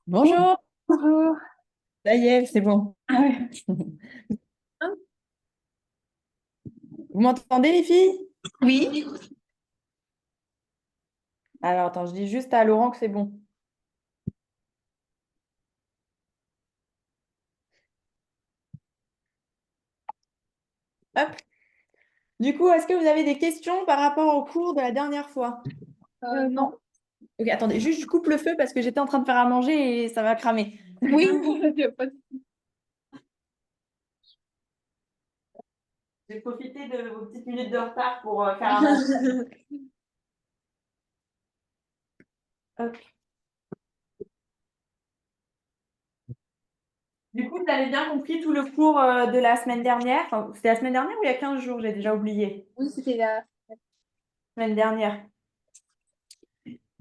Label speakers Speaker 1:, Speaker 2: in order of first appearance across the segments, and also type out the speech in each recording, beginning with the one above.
Speaker 1: Bonjour,
Speaker 2: Bonjour.
Speaker 1: ça y est, c'est bon.
Speaker 2: Ah ouais.
Speaker 1: Vous m'entendez, les filles?
Speaker 2: Oui.
Speaker 1: Alors, attends, je dis juste à Laurent que c'est bon. Hop. Du coup, est-ce que vous avez des questions par rapport au cours de la dernière fois?
Speaker 2: Non.
Speaker 1: Ok, attendez, juste je coupe le feu parce que j'étais en train de faire à manger et ça va cramer.
Speaker 2: Oui. Y a pas de-
Speaker 1: J'ai profité de vos petites minutes de retard pour faire à manger. Hop. Du coup, vous avez bien compris tout le cours de la semaine dernière. Enfin, c'était la semaine dernière ou il y a 15 jours? J'ai déjà oublié.
Speaker 2: Oui, c'était la...
Speaker 1: Semaine dernière.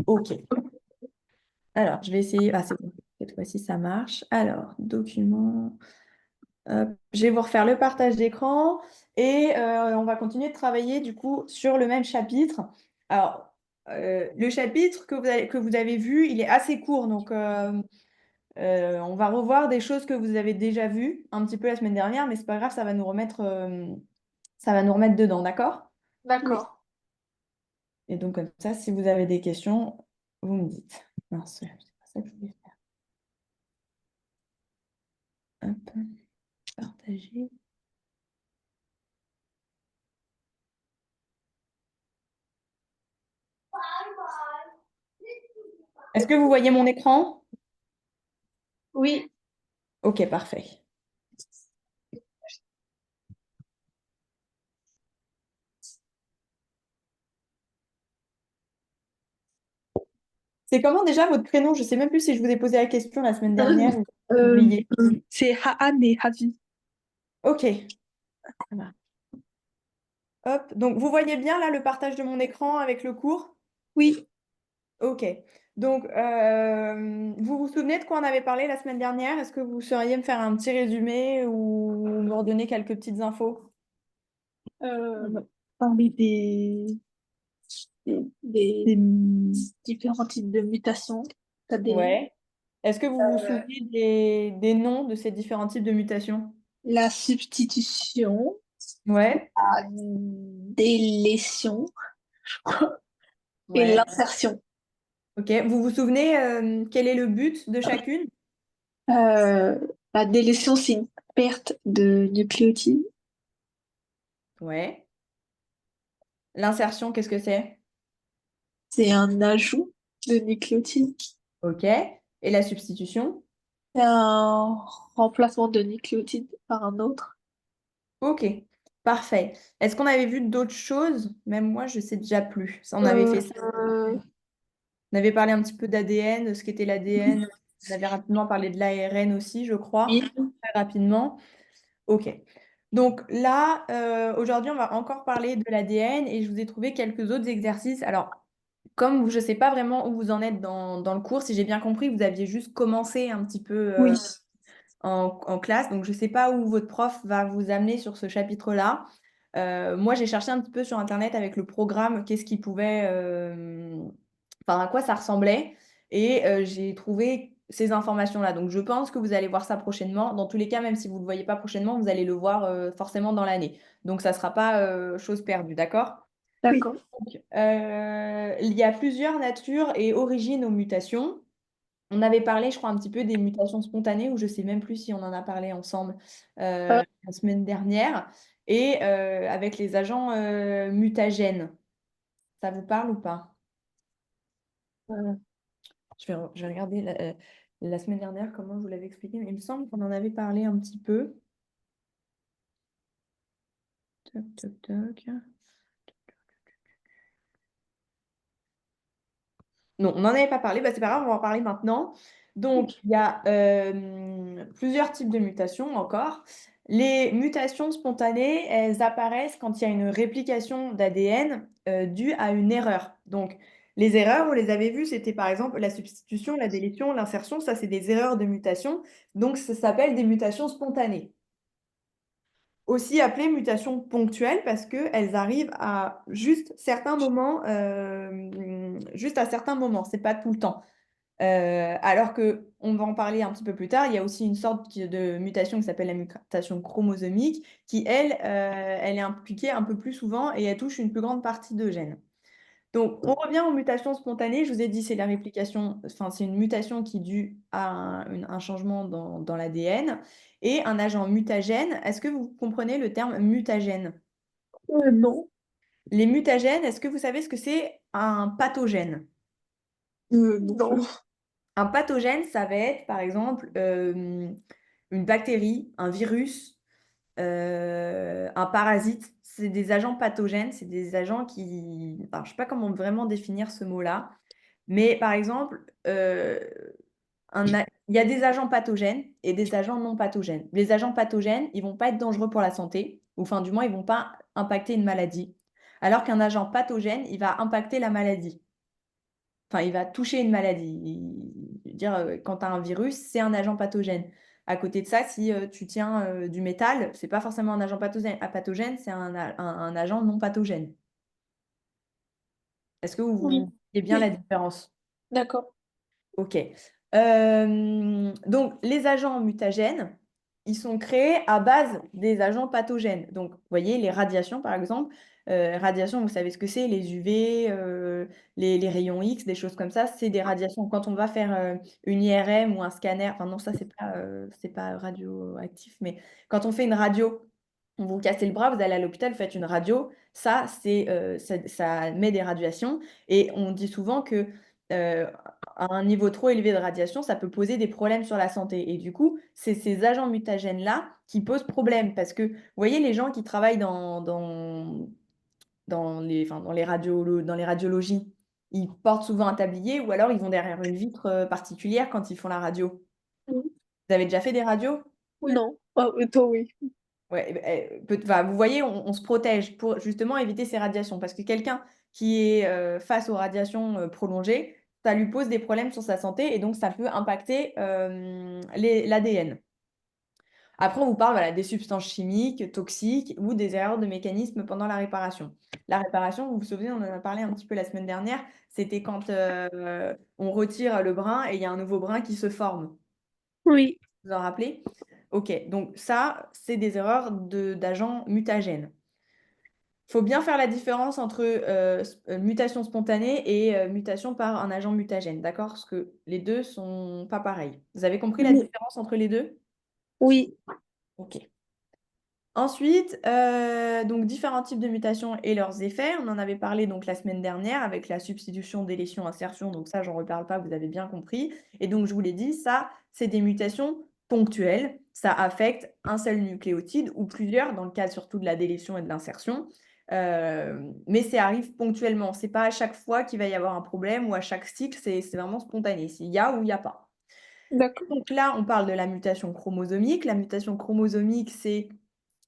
Speaker 1: Ok. Alors, je vais essayer. Ah, c'est bon. Cette fois-ci, ça marche. Alors, document. Hop. Je vais vous refaire le partage d'écran et on va continuer de travailler du coup sur le même chapitre. Alors, le chapitre que vous avez vu, il est assez court, donc on va revoir des choses que vous avez déjà vues un petit peu la semaine dernière, mais c'est pas grave, ça va nous remettre dedans, d'accord?
Speaker 2: D'accord.
Speaker 1: Et donc comme ça, si vous avez des questions, vous me dites. Mince, c'est pas ça que je voulais faire. Hop, partager. Est-ce que vous voyez mon écran?
Speaker 2: Oui.
Speaker 1: Ok, parfait. C'est comment déjà votre prénom? Je sais même plus si je vous ai posé la question la semaine dernière ou j'ai
Speaker 2: Euh,
Speaker 1: oublié.
Speaker 2: c'est Haan et Havi.
Speaker 1: Ok, ça va. Hop. Donc vous voyez bien là le partage de mon écran avec le cours?
Speaker 2: Oui.
Speaker 1: Ok. Donc vous vous souvenez de quoi on avait parlé la semaine dernière? Est-ce que vous sauriez me faire un petit résumé ou me redonner quelques petites infos?
Speaker 2: Parmi des différents types de mutations. T'as des...
Speaker 1: Ouais. Est-ce que vous vous
Speaker 2: euh,
Speaker 1: souvenez des noms de ces différents types de mutations?
Speaker 2: la substitution,
Speaker 1: Ouais.
Speaker 2: la délétion et
Speaker 1: Ouais.
Speaker 2: l'insertion.
Speaker 1: Ok. Vous vous souvenez quel est le but de chacune?
Speaker 2: Euh, la délétion, c'est une perte de nucléotides.
Speaker 1: Ouais. L'insertion, qu'est-ce que c'est?
Speaker 2: C'est un ajout de nucléotides.
Speaker 1: Ok. Et la substitution?
Speaker 2: C'est un remplacement de nucléotides par un autre.
Speaker 1: Ok. Parfait. Est-ce qu'on avait vu d'autres choses? Même moi, je sais déjà plus. Ça, on avait
Speaker 2: Euh,
Speaker 1: fait ça.
Speaker 2: euh,
Speaker 1: On avait parlé un petit peu d'ADN, de ce qu'était l'ADN. On avait rapidement parlé de l'ARN aussi, je crois.
Speaker 2: oui.
Speaker 1: Très rapidement. Ok. Donc là, aujourd'hui, on va encore parler de l'ADN et je vous ai trouvé quelques autres exercices. Alors, comme je ne sais pas vraiment où vous en êtes dans le cours, si j'ai bien compris, vous aviez juste commencé un petit peu
Speaker 2: Oui.
Speaker 1: en classe. Donc, je ne sais pas où votre prof va vous amener sur ce chapitre-là. Moi, j'ai cherché un petit peu sur Internet avec le programme, qu'est-ce qui pouvait, enfin, à quoi ça ressemblait. Et j'ai trouvé ces informations-là. Donc, je pense que vous allez voir ça prochainement. Dans tous les cas, même si vous ne le voyez pas prochainement, vous allez le voir forcément dans l'année. Donc, ça ne sera pas chose perdue, d'accord?
Speaker 2: Oui. D'accord.
Speaker 1: Donc, il y a plusieurs natures et origines aux mutations. On avait parlé, je crois, un petit peu des mutations spontanées, ou je sais même plus si on en a parlé ensemble la semaine dernière, et avec les agents mutagènes. Ça vous parle ou pas?
Speaker 2: Euh,
Speaker 1: Je vais regarder la semaine dernière comment je vous l'avais expliqué, mais il me semble qu'on en avait parlé un petit peu. Toc, toc, toc. Non, on n'en avait pas parlé, bah, c'est pas grave, on va en parler maintenant. Donc, il y a plusieurs types de mutations encore. Les mutations spontanées, elles apparaissent quand il y a une réplication d'ADN due à une erreur. Donc, les erreurs, vous les avez vues, c'était par exemple la substitution, la délétion, l'insertion, ça c'est des erreurs de mutation. Donc, ça s'appelle des mutations spontanées. Aussi appelées mutations ponctuelles parce qu'elles arrivent à juste certains moments, juste à certains moments, c'est pas tout le temps. Alors que, on va en parler un petit peu plus tard, il y a aussi une sorte de mutation qui s'appelle la mutation chromosomique, qui, elle est impliquée un peu plus souvent et elle touche une plus grande partie de gènes. Donc, on revient aux mutations spontanées. Je vous ai dit, c'est la réplication, enfin, c'est une mutation qui est due à un changement dans l'ADN et un agent mutagène. Est-ce que vous comprenez le terme mutagène?
Speaker 2: Non.
Speaker 1: Les mutagènes, est-ce que vous savez ce que c'est un pathogène?
Speaker 2: Non.
Speaker 1: Un pathogène, ça va être, par exemple, une bactérie, un virus, un parasite. C'est des agents pathogènes, c'est des agents qui... Alors, je ne sais pas comment vraiment définir ce mot-là, mais par exemple, il y a des agents pathogènes et des agents non pathogènes. Les agents pathogènes, ils ne vont pas être dangereux pour la santé, ou enfin du moins, ils ne vont pas impacter une maladie, alors qu'un agent pathogène, il va impacter la maladie. Enfin, il va toucher une maladie. Je veux dire, quand tu as un virus, c'est un agent pathogène. À côté de ça, si tu tiens du métal, c'est pas forcément un agent pathogène, c'est un agent non pathogène. Est-ce que vous
Speaker 2: Oui.
Speaker 1: voyez bien la
Speaker 2: Oui.
Speaker 1: différence?
Speaker 2: D'accord.
Speaker 1: Ok. Donc, les agents mutagènes, ils sont créés à base des agents pathogènes. Donc, vous voyez, les radiations, par exemple. Radiations, vous savez ce que c'est, les UV, les rayons X, des choses comme ça, c'est des radiations. Quand on va faire une IRM ou un scanner, enfin non, ça, c'est pas radioactif, mais quand on fait une radio, on vous cassez le bras, vous allez à l'hôpital, vous faites une radio, ça met des radiations. Et on dit souvent que euh, à un niveau trop élevé de radiation, ça peut poser des problèmes sur la santé. Et du coup, c'est ces agents mutagènes-là qui posent problème. Parce que, vous voyez, les gens qui travaillent dans les radiologies, ils portent souvent un tablier ou alors ils vont derrière une vitre particulière quand ils font la radio.
Speaker 2: Oui.
Speaker 1: Vous avez déjà fait des radios?
Speaker 2: Oui. Non. Ah, toi, oui.
Speaker 1: Ouais, enfin, vous voyez, on se protège pour justement éviter ces radiations. Parce que quelqu'un qui est face aux radiations prolongées, ça lui pose des problèmes sur sa santé et donc ça peut impacter l'ADN. Après, on vous parle voilà, des substances chimiques, toxiques ou des erreurs de mécanisme pendant la réparation. La réparation, vous vous souvenez, on en a parlé un petit peu la semaine dernière, c'était quand on retire le brin et il y a un nouveau brin qui se forme.
Speaker 2: Oui.
Speaker 1: Vous en rappelez? Ok, donc ça, c'est des erreurs d'agents mutagènes. Il faut bien faire la différence entre mutation spontanée et mutation par un agent mutagène, d'accord? Parce que les deux sont pas pareils. Vous avez compris la
Speaker 2: Oui.
Speaker 1: différence entre les deux?
Speaker 2: Oui.
Speaker 1: Ok. Ensuite, donc différents types de mutations et leurs effets. On en avait parlé donc la semaine dernière avec la substitution, délétion, insertion. Donc ça, j'en reparle pas, vous avez bien compris. Et donc je vous l'ai dit, ça, c'est des mutations ponctuelles. Ça affecte un seul nucléotide ou plusieurs, dans le cas surtout de la délétion et de l'insertion. Mais ça arrive ponctuellement. C'est pas à chaque fois qu'il va y avoir un problème ou à chaque cycle, c'est vraiment spontané. S'il y a ou il n'y a pas.
Speaker 2: D'accord.
Speaker 1: Donc là, on parle de la mutation chromosomique. La mutation chromosomique, c'est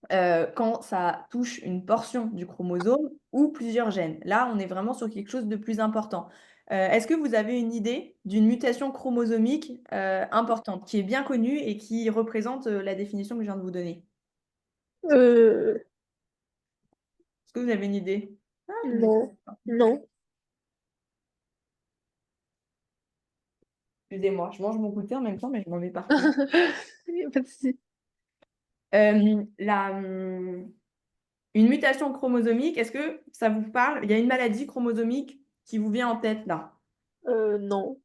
Speaker 1: quand ça touche une portion du chromosome ou plusieurs gènes. Là, on est vraiment sur quelque chose de plus important. Est-ce que vous avez une idée d'une mutation chromosomique importante, qui est bien connue et qui représente la définition que je viens de vous donner?
Speaker 2: Euh,
Speaker 1: Est-ce que vous avez une idée? Ah, vous me dites
Speaker 2: non. Non.
Speaker 1: excusez-moi, je mange mon goûter en même temps, mais je m'en mets partout.
Speaker 2: Y a pas de souci.
Speaker 1: Euh, la, hum, une mutation chromosomique, est-ce que ça vous parle? Il y a une maladie chromosomique qui vous vient en tête là.
Speaker 2: Non.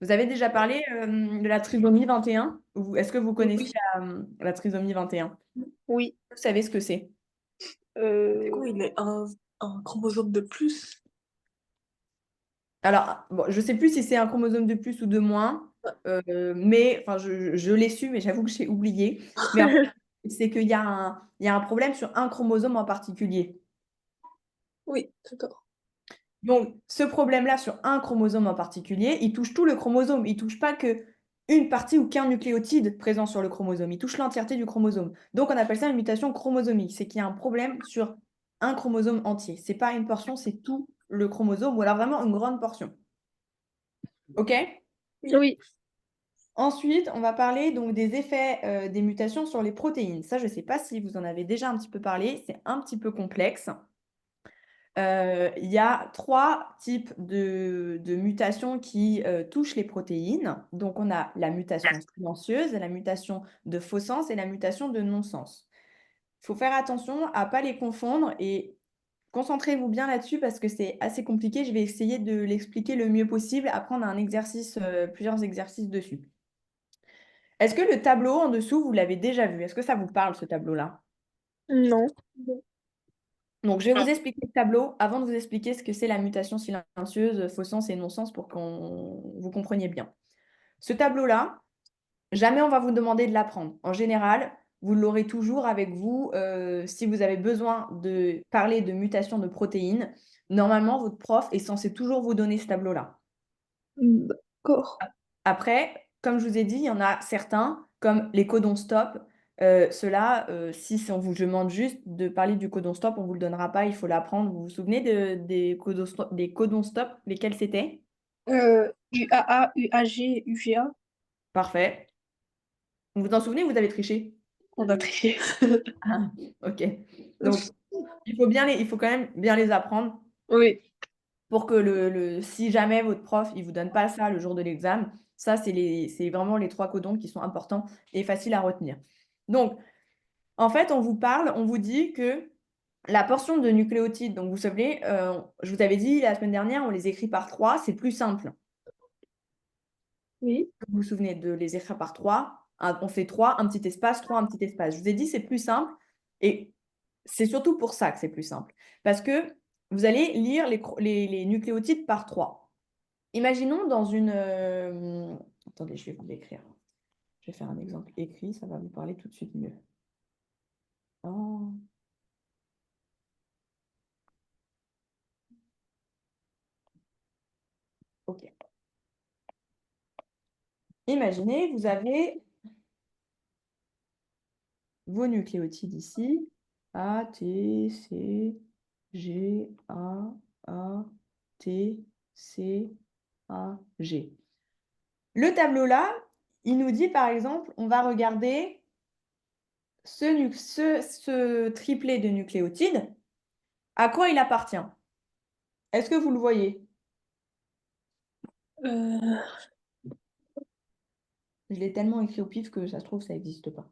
Speaker 1: Vous avez déjà parlé de la trisomie 21? Est-ce que vous connaissez
Speaker 2: Oui.
Speaker 1: la trisomie 21?
Speaker 2: Oui.
Speaker 1: Vous savez ce que c'est?
Speaker 2: C'est quoi, il est un chromosome de plus?
Speaker 1: Alors, bon, je ne sais plus si c'est un chromosome de plus ou de moins, mais enfin, je l'ai su, mais j'avoue que j'ai oublié. Mais en fait, c'est qu'il y a il y a un problème sur un chromosome en particulier.
Speaker 2: Oui, d'accord.
Speaker 1: Donc, ce problème-là sur un chromosome en particulier, il touche tout le chromosome. Il touche pas que une partie ou qu'un nucléotide présent sur le chromosome. Il touche l'entièreté du chromosome. Donc, on appelle ça une mutation chromosomique. C'est qu'il y a un problème sur un chromosome entier. C'est pas une portion, c'est tout le chromosome, ou alors vraiment une grande portion. OK?
Speaker 2: Oui.
Speaker 1: Ensuite, on va parler donc des effets des mutations sur les protéines. Ça, je ne sais pas si vous en avez déjà un petit peu parlé. C'est un petit peu complexe. Il y a trois types de mutations qui touchent les protéines. Donc, on a la mutation silencieuse, la mutation de faux sens et la mutation de non-sens. Il faut faire attention à ne pas les confondre et concentrez-vous bien là-dessus parce que c'est assez compliqué. Je vais essayer de l'expliquer le mieux possible. Après, on a un exercice, plusieurs exercices dessus. Est-ce que le tableau en dessous, vous l'avez déjà vu? Est-ce que ça vous parle, ce tableau-là?
Speaker 2: Non.
Speaker 1: Donc, je vais vous expliquer le tableau avant de vous expliquer ce que c'est la mutation silencieuse, faux sens et non-sens pour qu'on vous compreniez bien. Ce tableau-là, jamais on va vous demander de l'apprendre. En général, vous l'aurez toujours avec vous si vous avez besoin de parler de mutation de protéines. Normalement, votre prof est censé toujours vous donner ce tableau-là.
Speaker 2: D'accord.
Speaker 1: Après, comme je vous ai dit, il y en a certains, comme les codons stop. Ceux-là, si on vous demande juste de parler du codon stop, on ne vous le donnera pas, il faut l'apprendre. Vous vous souvenez des codons stop, lesquels c'était?
Speaker 2: UAA, UAG, UGA.
Speaker 1: Parfait. Vous vous en souvenez ou vous avez triché?
Speaker 2: On a trié.
Speaker 1: Ah, ok. Donc, il faut quand même bien les apprendre
Speaker 2: Oui.
Speaker 1: pour que si jamais votre prof il vous donne pas ça le jour de l'examen, ça, c'est vraiment les trois codons qui sont importants et faciles à retenir. Donc, en fait, on vous parle, on vous dit que la portion de nucléotides, donc vous savez, je vous avais dit la semaine dernière, on les écrit par 3, c'est plus simple.
Speaker 2: Oui.
Speaker 1: Vous vous souvenez de les écrire par 3, on fait 3, un petit espace, 3, un petit espace. Je vous ai dit, c'est plus simple et c'est surtout pour ça que c'est plus simple. Parce que vous allez lire les nucléotides par 3. Imaginons dans une... attendez, je vais vous l'écrire. Je vais faire un exemple écrit, ça va vous parler tout de suite mieux. Oh. Ok. Imaginez, vous avez vos nucléotides ici. A, T, C, G, A, T, C, A, G. Le tableau là, il nous dit par exemple, on va regarder ce triplet de nucléotides. À quoi il appartient? Est-ce que vous le voyez?
Speaker 2: Euh,
Speaker 1: Je l'ai tellement écrit au pif que ça se trouve, ça n'existe pas.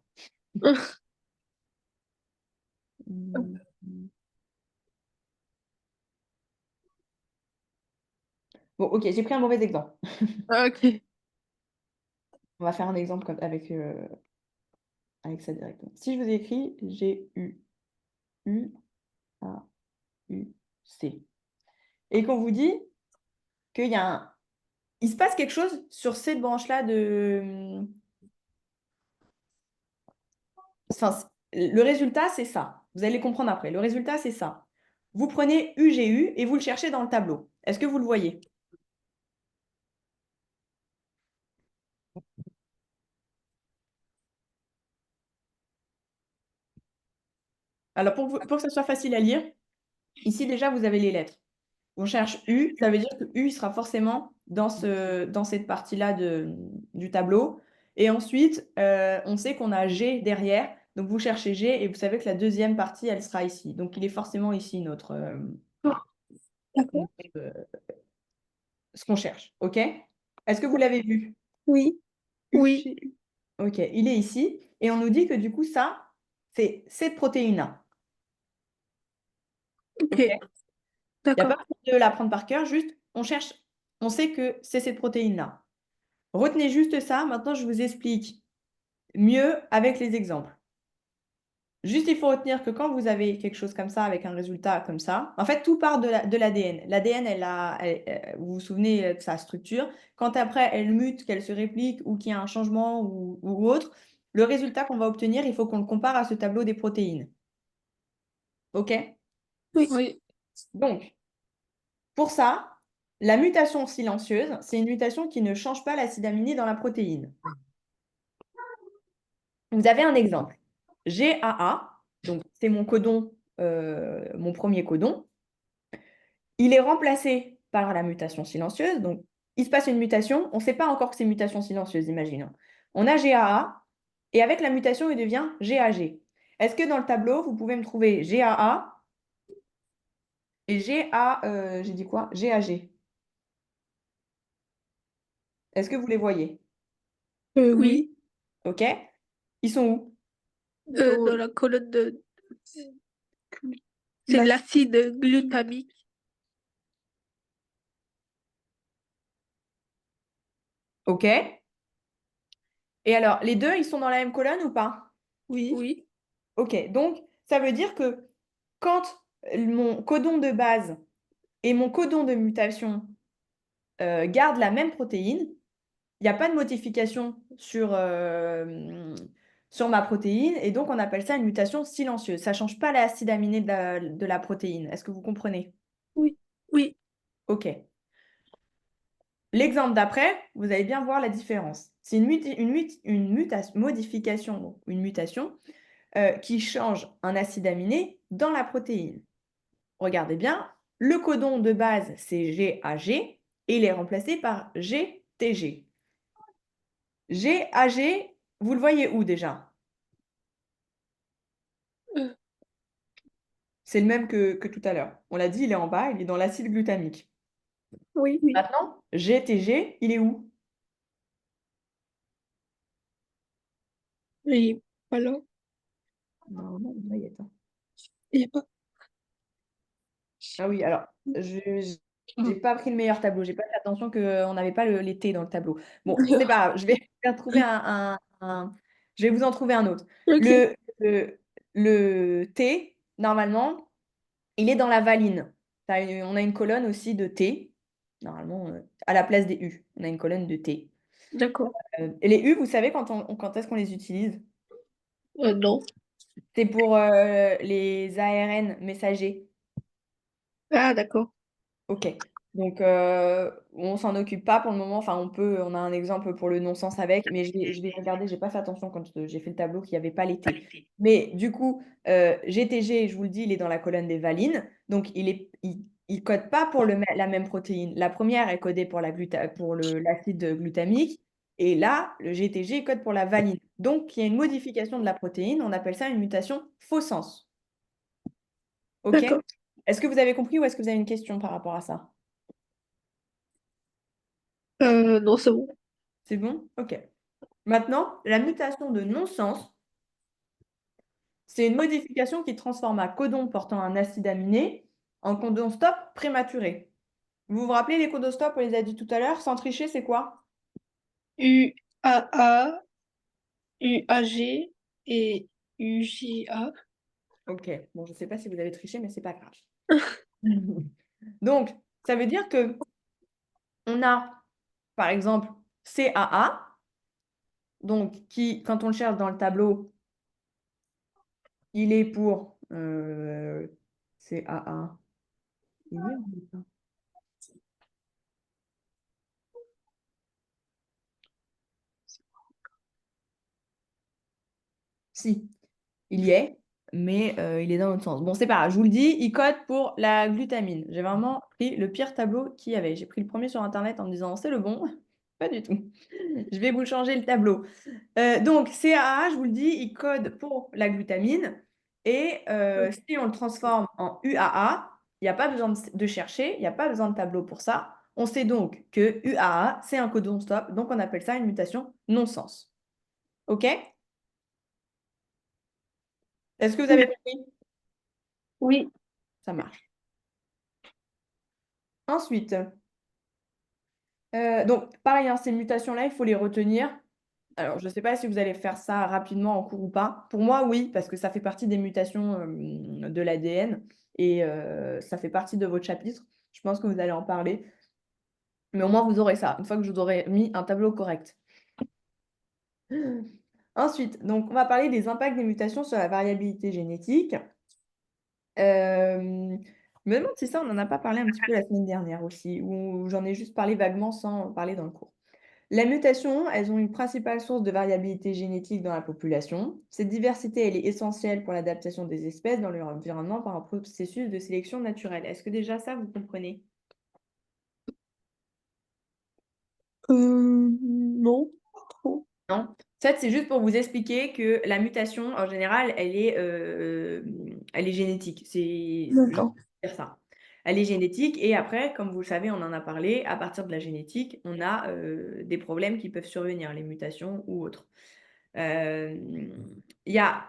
Speaker 1: Hmm. Bon, ok, j'ai pris un mauvais exemple.
Speaker 2: Ok.
Speaker 1: On va faire un exemple avec ça directement. Si je vous ai écrit G-U-U-A-U-C et qu'on vous dit il se passe quelque chose sur cette branche-là de... Enfin, le résultat, c'est ça. Vous allez comprendre après. Le résultat, c'est ça. Vous prenez UGU et vous le cherchez dans le tableau. Est-ce que vous le voyez? Alors, pour que ça soit facile à lire, ici, déjà, vous avez les lettres. On cherche U, ça veut dire que U il sera forcément dans cette partie-là du tableau. Et ensuite, on sait qu'on a G derrière. Donc, vous cherchez G et vous savez que la deuxième partie, elle sera ici. Donc, il est forcément ici
Speaker 2: D'accord.
Speaker 1: notre, ce qu'on cherche. OK? Est-ce que vous l'avez vu?
Speaker 2: Oui. Oui.
Speaker 1: UG. OK, il est ici. Et on nous dit que du coup, ça, c'est cette protéine-là.
Speaker 2: Ok.
Speaker 1: OK? Il n'y a pas
Speaker 2: D'accord.
Speaker 1: besoin de la prendre par cœur, juste on cherche, on sait que c'est cette protéine-là. Retenez juste ça. Maintenant, je vous explique mieux avec les exemples. Juste, il faut retenir que quand vous avez quelque chose comme ça, avec un résultat comme ça, en fait, tout part de l'ADN. L'ADN, vous vous souvenez de sa structure. Quand après, elle mute, qu'elle se réplique ou qu'il y a un changement ou autre, le résultat qu'on va obtenir, il faut qu'on le compare à ce tableau des protéines. OK?
Speaker 2: Oui. Oui.
Speaker 1: Donc, pour ça, la mutation silencieuse, c'est une mutation qui ne change pas l'acide aminé dans la protéine. Vous avez un exemple. GAA, donc c'est mon codon, mon premier codon. Il est remplacé par la mutation silencieuse. Donc, il se passe une mutation. On ne sait pas encore que c'est une mutation silencieuse, imaginons. On a GAA et avec la mutation, il devient GAG. Est-ce que dans le tableau, vous pouvez me trouver GAA et j'ai dit quoi? GAG. Est-ce que vous les voyez?
Speaker 2: Oui.
Speaker 3: Oui.
Speaker 1: OK. Ils sont où?
Speaker 3: Dans la colonne de... C'est
Speaker 2: Bah,
Speaker 3: l'acide glutamique.
Speaker 1: OK. Et alors, les deux, ils sont dans la même colonne ou pas?
Speaker 2: oui.
Speaker 3: Oui.
Speaker 1: OK. Donc, ça veut dire que quand mon codon de base et mon codon de mutation gardent la même protéine, il n'y a pas de modification sur ma protéine et donc on appelle ça une mutation silencieuse. Ça ne change pas l'acide aminé de la protéine. Est-ce que vous comprenez?
Speaker 3: Oui. Oui.
Speaker 1: OK. L'exemple d'après, vous allez bien voir la différence. C'est modification, donc une mutation qui change un acide aminé dans la protéine. Regardez bien, le codon de base, c'est GAG et il est remplacé par GTG. GAG, vous le voyez où déjà?
Speaker 3: Euh,
Speaker 1: C'est le même que tout à l'heure. On l'a dit, il est en bas, il est dans l'acide glutamique.
Speaker 3: Oui.
Speaker 1: Maintenant, GTG, il est où?
Speaker 3: Oui. Voilà.
Speaker 1: Normalement, là, il est.
Speaker 3: Il n'y a pas...
Speaker 1: Ah oui, alors, je n'ai pas pris le meilleur tableau. J'ai pas fait attention qu'on n'avait pas les T dans le tableau. Bon, c'est pas grave. Je vais trouver je vais vous en trouver un autre.
Speaker 3: Ok.
Speaker 1: Le, le T, normalement, il est dans la valine. On a une colonne aussi de T, normalement, à la place des U. On a une colonne de T.
Speaker 3: D'accord.
Speaker 1: Et les U, vous savez quand est-ce qu'on les utilise?
Speaker 3: Non.
Speaker 1: C'est pour les ARN messagers.
Speaker 3: Ah, d'accord.
Speaker 1: Ok. Donc, on s'en occupe pas pour le moment. Enfin, on a un exemple pour le non-sens avec, mais je vais regarder. J'ai pas fait attention quand j'ai fait le tableau qu'il n'y avait pas les T. Mais du coup, GTG, je vous le dis, il est dans la colonne des valines. Donc, il code pas pour la même protéine. La première est codée pour l'acide glutamique. Et là, le GTG il code pour la valine. Donc, il y a une modification de la protéine. On appelle ça une mutation faux sens. OK?
Speaker 3: D'accord.
Speaker 1: Est-ce que vous avez compris ou est-ce que vous avez une question par rapport à ça?
Speaker 3: Non, c'est bon.
Speaker 1: C'est bon? OK. Maintenant, la mutation de non-sens, c'est une modification qui transforme un codon portant un acide aminé en codon stop prématuré. Vous vous rappelez les codons stop, on les a dit tout à l'heure, sans tricher, c'est quoi?
Speaker 3: UAA, UAG et UJA.
Speaker 1: OK. Bon, je ne sais pas si vous avez triché, mais c'est pas grave. Donc, ça veut dire que on a, par exemple, CAA, donc qui, quand on le cherche dans le tableau, il est pour CAA. Il est ou pas? Si, il y est, mais il est dans l'autre sens. Bon, c'est pas grave, je vous le dis, il code pour la glutamine. J'ai vraiment pris le pire tableau qu'il y avait. J'ai pris le premier sur Internet en me disant, c'est le bon. Pas du tout. Je vais vous changer le tableau. Donc, CAA, je vous le dis, il code pour la glutamine. Et si on le transforme en UAA, il n'y a pas besoin de chercher, il n'y a pas besoin de tableau pour ça. On sait donc que UAA, c'est un codon stop, donc on appelle ça une mutation non-sens. OK? Est-ce que vous avez compris?
Speaker 2: Oui.
Speaker 1: Ça marche. Ensuite, donc pareil, hein, ces mutations-là, il faut les retenir. Alors, je ne sais pas si vous allez faire ça rapidement en cours ou pas. Pour moi, oui, parce que ça fait partie des mutations de l'ADN et ça fait partie de votre chapitre. Je pense que vous allez en parler. Mais au moins, vous aurez ça, une fois que je vous aurai mis un tableau correct. Ensuite, donc, on va parler des impacts des mutations sur la variabilité génétique. Je me demande si ça, on n'en a pas parlé un petit peu la semaine dernière aussi, ou j'en ai juste parlé vaguement sans en parler dans le cours. Les mutations, elles ont une principale source de variabilité génétique dans la population. Cette diversité, elle est essentielle pour l'adaptation des espèces dans leur environnement par un processus de sélection naturelle. Est-ce que déjà ça, vous comprenez?
Speaker 3: Non. Trop.
Speaker 1: Non? Ça, c'est juste pour vous expliquer que la mutation, en général, elle est génétique. C'est juste
Speaker 3: D'accord.
Speaker 1: pour dire ça. Elle est génétique et après, comme vous le savez, on en a parlé, à partir de la génétique, on a des problèmes qui peuvent survenir, les mutations ou autres. Il y a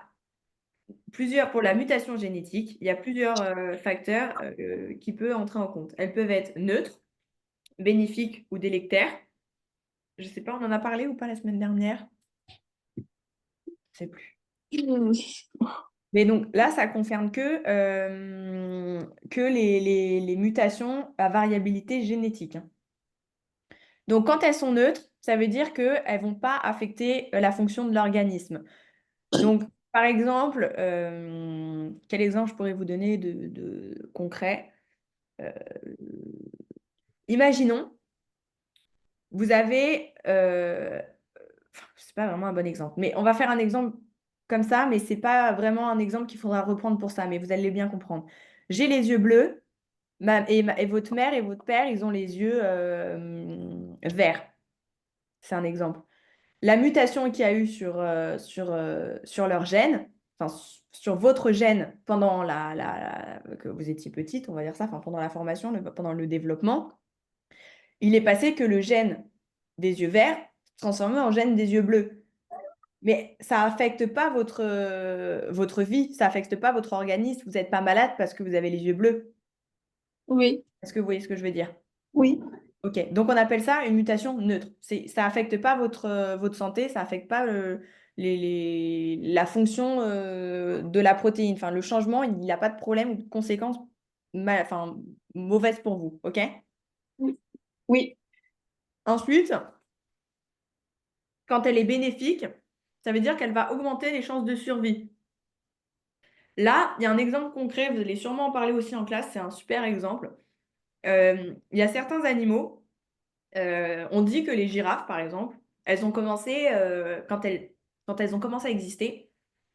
Speaker 1: pour la mutation génétique, il y a plusieurs facteurs qui peuvent entrer en compte. Elles peuvent être neutres, bénéfiques ou délétères. Je ne sais pas, on en a parlé ou pas la semaine dernière? Je ne sais plus.
Speaker 2: Hmm.
Speaker 1: Mais donc là, ça concerne que les mutations à variabilité génétique, hein. Donc quand elles sont neutres, ça veut dire qu'elles ne vont pas affecter la fonction de l'organisme. Donc, par exemple, quel exemple je pourrais vous donner de concret? Euh, Imaginons, vous avez, c'est pas vraiment un bon exemple, mais on va faire un exemple comme ça, mais c'est pas vraiment un exemple qu'il faudra reprendre pour ça, mais vous allez bien comprendre. J'ai les yeux bleus, et votre mère et votre père, ils ont les yeux verts. C'est un exemple. La mutation qu'il y a eu sur leur gène, enfin, sur votre gène pendant que vous étiez petite, on va dire ça, enfin, pendant la formation, pendant le développement, il est passé que le gène des yeux verts se transformait en gène des yeux bleus. Mais ça n'affecte pas votre vie, ça n'affecte pas votre organisme. Vous n'êtes pas malade parce que vous avez les yeux bleus.
Speaker 2: Oui,
Speaker 1: Est-ce que vous voyez ce que je veux dire?
Speaker 2: oui,
Speaker 1: Ok, donc on appelle ça une mutation neutre. Ça affecte pas votre santé, ça affecte pas la fonction de la protéine. Enfin, le changement, il n'a pas de problème ou de conséquences enfin, mauvaises pour vous. Ok?
Speaker 2: oui,
Speaker 1: Ensuite, quand elle est bénéfique, ça veut dire qu'elle va augmenter les chances de survie. Là, il y a un exemple concret, vous allez sûrement en parler aussi en classe, c'est un super exemple. Il y a certains animaux. On dit que les girafes, par exemple, elles ont commencé, quand elles ont commencé à exister,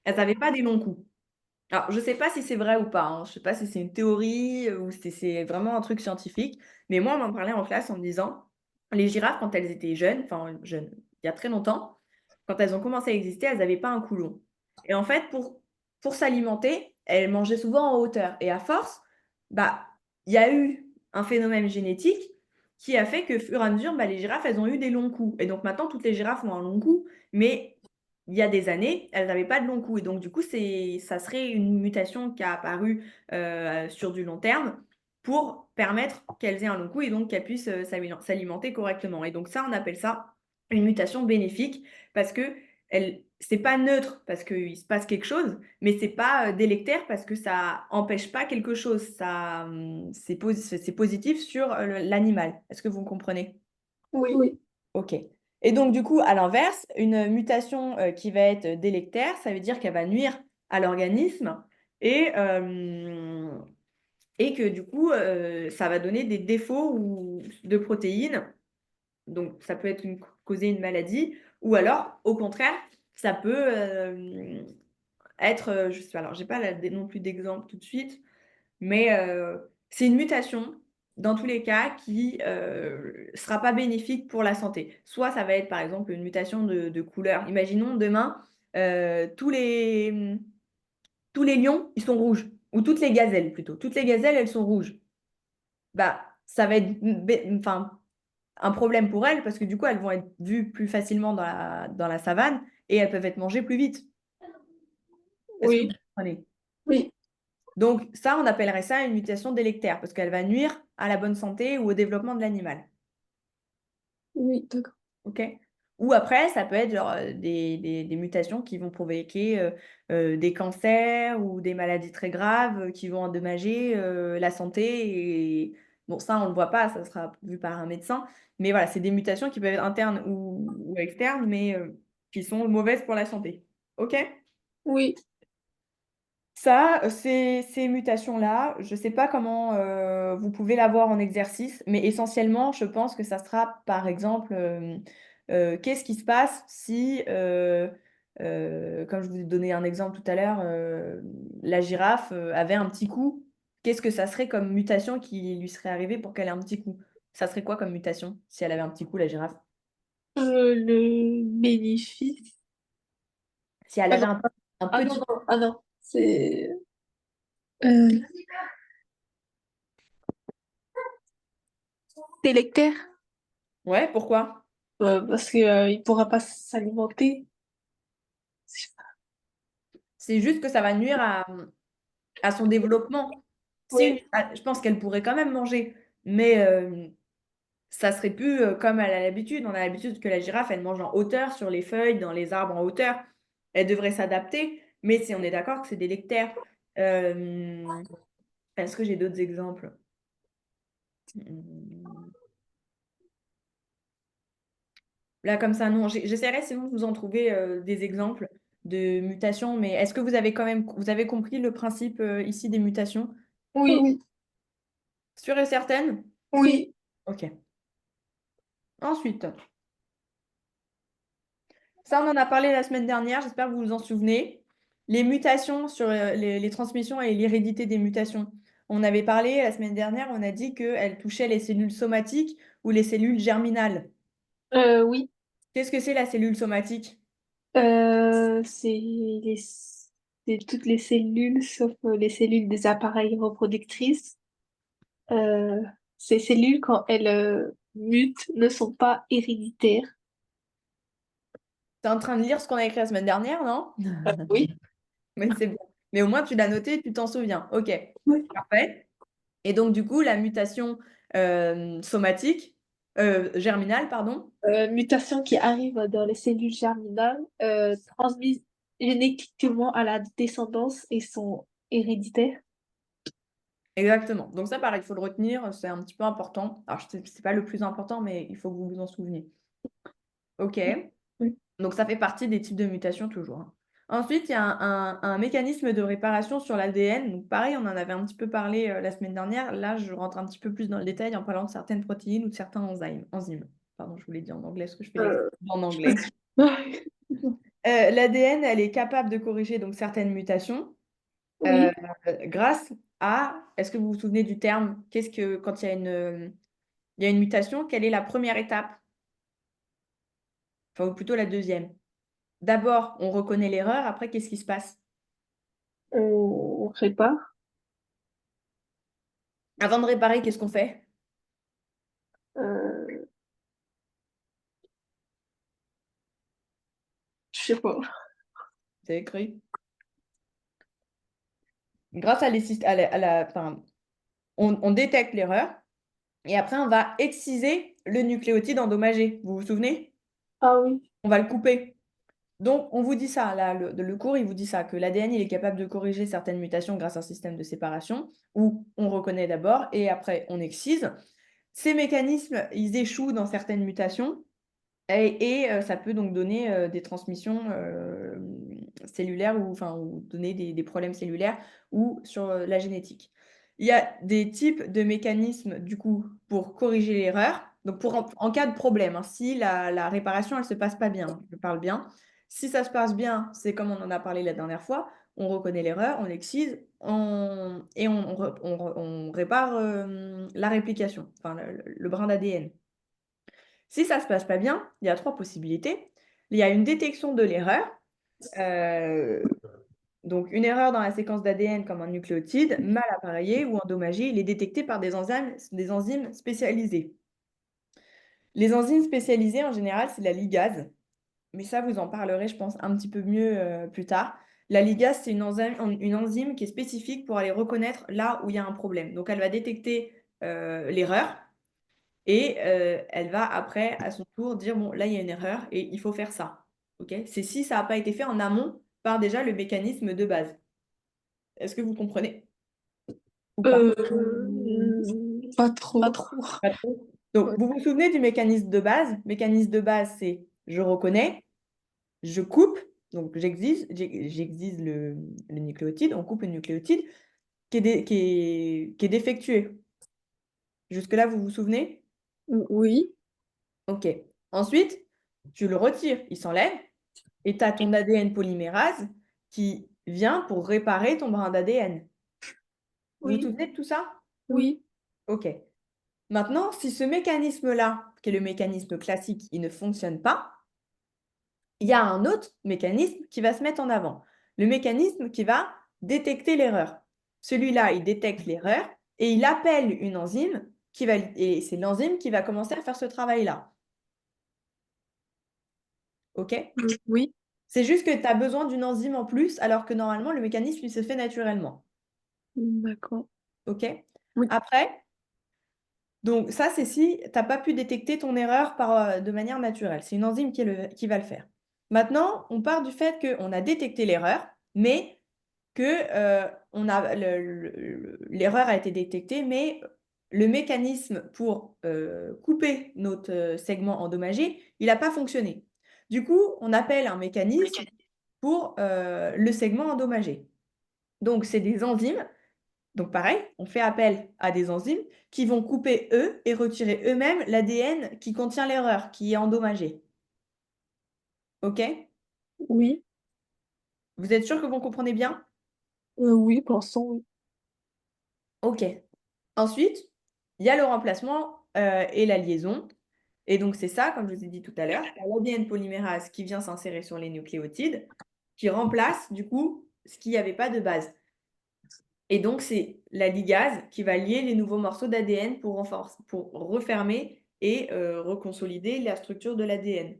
Speaker 1: elles n'avaient pas des longs coups. Alors, je ne sais pas si c'est vrai ou pas, hein. Je ne sais pas si c'est une théorie ou si c'est vraiment un truc scientifique, mais moi, on m'en parlait en classe en me disant, les girafes, quand elles étaient jeunes, enfin jeunes, il y a très longtemps, quand elles ont commencé à exister, elles n'avaient pas un cou long. Et en fait, pour s'alimenter, elles mangeaient souvent en hauteur. Et à force, bah, il y a eu un phénomène génétique qui a fait que, fur et à mesure, bah, les girafes, elles ont eu des longs coups. Et donc maintenant, toutes les girafes ont un long cou, mais il y a des années, elles n'avaient pas de long cou. Et donc, du coup, ça serait une mutation qui a apparu sur du long terme pour permettre qu'elles aient un long cou et donc qu'elles puissent s'alimenter correctement. Et donc, ça, on appelle ça une mutation bénéfique parce que c'est pas neutre parce qu'il se passe quelque chose, mais c'est pas délétère parce que ça empêche pas quelque chose. C'est positif sur l'animal. Est-ce que vous comprenez?
Speaker 2: oui,
Speaker 1: Ok. Et donc, du coup, à l'inverse, une mutation qui va être délétère, ça veut dire qu'elle va nuire à l'organisme et, euh, et que du coup, ça va donner des défauts de protéines. Donc, ça peut causer une maladie ou alors, au contraire, ça peut être, je sais pas, alors, j'ai pas non plus d'exemple tout de suite, mais c'est une mutation, dans tous les cas, qui sera pas bénéfique pour la santé. Soit ça va être, par exemple, une mutation de couleur. Imaginons demain, tous les lions, ils sont rouges. Ou toutes les gazelles, plutôt. Toutes les gazelles, elles sont rouges. Bah, ça va être enfin, un problème pour elles, parce que du coup, elles vont être vues plus facilement dans la savane, et elles peuvent être mangées plus vite. Est-ce que vous
Speaker 3: Oui,
Speaker 1: comprenez?
Speaker 2: oui,
Speaker 1: Donc ça, on appellerait ça une mutation délétère parce qu'elle va nuire à la bonne santé ou au développement de l'animal.
Speaker 2: oui, d'accord.
Speaker 1: Ok? Ou après, ça peut être genre, des mutations qui vont provoquer des cancers ou des maladies très graves qui vont endommager la santé. Et... Bon, ça, on ne le voit pas, ça sera vu par un médecin. Mais voilà, c'est des mutations qui peuvent être internes ou externes, mais qui sont mauvaises pour la santé. Ok?
Speaker 2: Oui,
Speaker 1: Ça, ces mutations-là, je ne sais pas comment vous pouvez l'avoir en exercice, mais essentiellement, je pense que ça sera, par exemple, qu'est-ce qui se passe si, comme je vous ai donné un exemple tout à l'heure, la girafe avait un petit cou, qu'est-ce que ça serait comme mutation qui lui serait arrivée pour qu'elle ait un petit cou? Ça serait quoi comme mutation si elle avait un petit cou, la girafe?
Speaker 3: le bénéfice.
Speaker 1: Si elle
Speaker 3: Ah
Speaker 1: avait
Speaker 3: non,
Speaker 1: un
Speaker 2: ah non,
Speaker 1: petit...
Speaker 2: non, ah non, c'est...
Speaker 3: euh, Délectaire.
Speaker 1: Ouais, pourquoi?
Speaker 3: Parce que, il pourra pas s'alimenter.
Speaker 1: C'est juste que ça va nuire à son développement.
Speaker 3: Oui.
Speaker 1: Je pense qu'elle pourrait quand même manger, mais ça serait plus comme elle a l'habitude. On a l'habitude que la girafe, elle mange en hauteur sur les feuilles, dans les arbres en hauteur. Elle devrait s'adapter, mais si on est d'accord que c'est délectaire. Est-ce que j'ai d'autres exemples? Là, comme ça, non. J'essaierai sinon de vous en trouver des exemples de mutations, mais est-ce que vous avez vous avez compris le principe ici des mutations?
Speaker 3: Oui.
Speaker 1: Sûre et certaine?
Speaker 3: Oui.
Speaker 1: Ok. Ensuite, ça, on en a parlé la semaine dernière, j'espère que vous vous en souvenez. Les mutations sur les transmissions et l'hérédité des mutations. On avait parlé la semaine dernière, on a dit qu'elles touchaient les cellules somatiques ou les cellules germinales.
Speaker 3: Oui.
Speaker 1: Qu'est-ce que c'est la cellule somatique?
Speaker 3: C'est toutes les cellules, sauf les cellules des appareils reproductrices. Euh, Ces cellules, quand elles mutent, ne sont pas héréditaires.
Speaker 1: Tu es en train de lire ce qu'on a écrit la semaine dernière, non?
Speaker 3: Oui.
Speaker 1: Mais c'est bien. Mais au moins, tu l'as noté, tu t'en souviens. Ok,
Speaker 3: Oui.
Speaker 1: parfait. Et donc, du coup, la mutation somatique, germinale, pardon,
Speaker 3: Mutations qui arrivent dans les cellules germinales, transmises génétiquement à la descendance et sont héréditaires.
Speaker 1: exactement. Donc ça, pareil, il faut le retenir, c'est un petit peu important. Alors, c'est pas le plus important, mais il faut que vous vous en souveniez. Ok.
Speaker 3: Oui.
Speaker 1: Donc, ça fait partie des types de mutations toujours, hein. Ensuite, il y a un mécanisme de réparation sur l'ADN. Donc, pareil, on en avait un petit peu parlé la semaine dernière. Là, je rentre un petit peu plus dans le détail en parlant de certaines protéines ou de certains enzymes. Pardon, je voulais dire en anglais, parce que je fais l'exemple
Speaker 3: Euh,
Speaker 1: en anglais. L'ADN, elle est capable de corriger donc certaines mutations euh,
Speaker 3: Oui.
Speaker 1: grâce à, est-ce que vous vous souvenez du terme, quand il y a une mutation, quelle est la première étape? Enfin, ou plutôt la deuxième. D'abord, on reconnaît l'erreur, après, qu'est-ce qui se passe?
Speaker 3: On répare.
Speaker 1: Avant de réparer, qu'est-ce qu'on fait?
Speaker 3: Euh, je sais pas.
Speaker 1: C'est écrit. Grâce à enfin, on détecte l'erreur et après, on va exciser le nucléotide endommagé. Vous vous souvenez?
Speaker 3: Ah oui.
Speaker 1: On va le couper. Donc, on vous dit ça, là, le cours, il vous dit ça, que l'ADN, il est capable de corriger certaines mutations grâce à un système de séparation où on reconnaît d'abord et après, on excise. Ces mécanismes, ils échouent dans certaines mutations et ça peut donc donner des transmissions cellulaires ou donner des problèmes cellulaires ou sur la génétique. Il y a des types de mécanismes, du coup, pour corriger l'erreur. Donc, en cas de problème, hein, si la réparation, elle ne se passe pas bien, je parle bien. Si ça se passe bien, c'est comme on en a parlé la dernière fois, on reconnaît l'erreur, on l'excise et on répare la réplication, enfin le brin d'ADN. Si ça ne se passe pas bien, il y a 3 possibilités. Il y a une détection de l'erreur, donc une erreur dans la séquence d'ADN comme un nucléotide mal appareillé ou endommagé, il est détecté par des enzymes spécialisées. Les enzymes spécialisées, en général, c'est la ligase, mais ça, vous en parlerez, je pense, un petit peu mieux plus tard. La ligase, c'est une enzyme qui est spécifique pour aller reconnaître là où il y a un problème. Donc, elle va détecter l'erreur. Et elle va après, à son tour, dire, bon, là, il y a une erreur et il faut faire ça. Ok. C'est si ça n'a pas été fait en amont par déjà le mécanisme de base. Est-ce que vous comprenez ou pas?
Speaker 3: Pas trop.
Speaker 2: Pas trop.
Speaker 1: Pas trop. Donc,
Speaker 3: Ouais.
Speaker 1: vous vous souvenez du mécanisme de base? Mécanisme de base, c'est je reconnais, je coupe, donc j'excise le nucléotide, on coupe le nucléotide qui est défectué. Jusque-là, vous vous souvenez?
Speaker 3: Oui.
Speaker 1: Ok. Ensuite, tu le retires, il s'enlève. Et tu as ton ADN polymérase qui vient pour réparer ton brin d'ADN. Vous vous
Speaker 3: Oui.
Speaker 1: souvenez de tout ça?
Speaker 3: Oui.
Speaker 1: Ok. Maintenant, si ce mécanisme-là, qui est le mécanisme classique, il ne fonctionne pas, il y a un autre mécanisme qui va se mettre en avant. Le mécanisme qui va détecter l'erreur. Celui-là, il détecte l'erreur et il appelle une enzyme et c'est l'enzyme qui va commencer à faire ce travail-là. OK?
Speaker 3: Oui,
Speaker 1: C'est juste que tu as besoin d'une enzyme en plus, alors que normalement, le mécanisme, il se fait naturellement.
Speaker 3: d'accord.
Speaker 1: OK?
Speaker 3: Oui.
Speaker 1: Après, donc ça, c'est si tu n'as pas pu détecter ton erreur de manière naturelle. C'est une enzyme qui va le faire. Maintenant, on part du fait qu'on a détecté l'erreur, mais que l'erreur a été détectée, mais le mécanisme pour couper notre segment endommagé, il n'a pas fonctionné. Du coup, on appelle un mécanisme pour le segment endommagé. Donc, c'est des enzymes. Donc, pareil, on fait appel à des enzymes qui vont couper eux et retirer eux-mêmes l'ADN qui contient l'erreur, qui est endommagé. OK?
Speaker 3: Oui,
Speaker 1: Vous êtes sûr que vous comprenez bien?
Speaker 3: oui, pensons, oui.
Speaker 1: OK. Ensuite, il y a le remplacement et la liaison. Et donc, c'est ça, comme je vous ai dit tout à l'heure, l'ADN polymérase qui vient s'insérer sur les nucléotides, qui remplace du coup ce qu'il n'y avait pas de base. Et donc, c'est la ligase qui va lier les nouveaux morceaux d'ADN pour refermer et reconsolider la structure de l'ADN.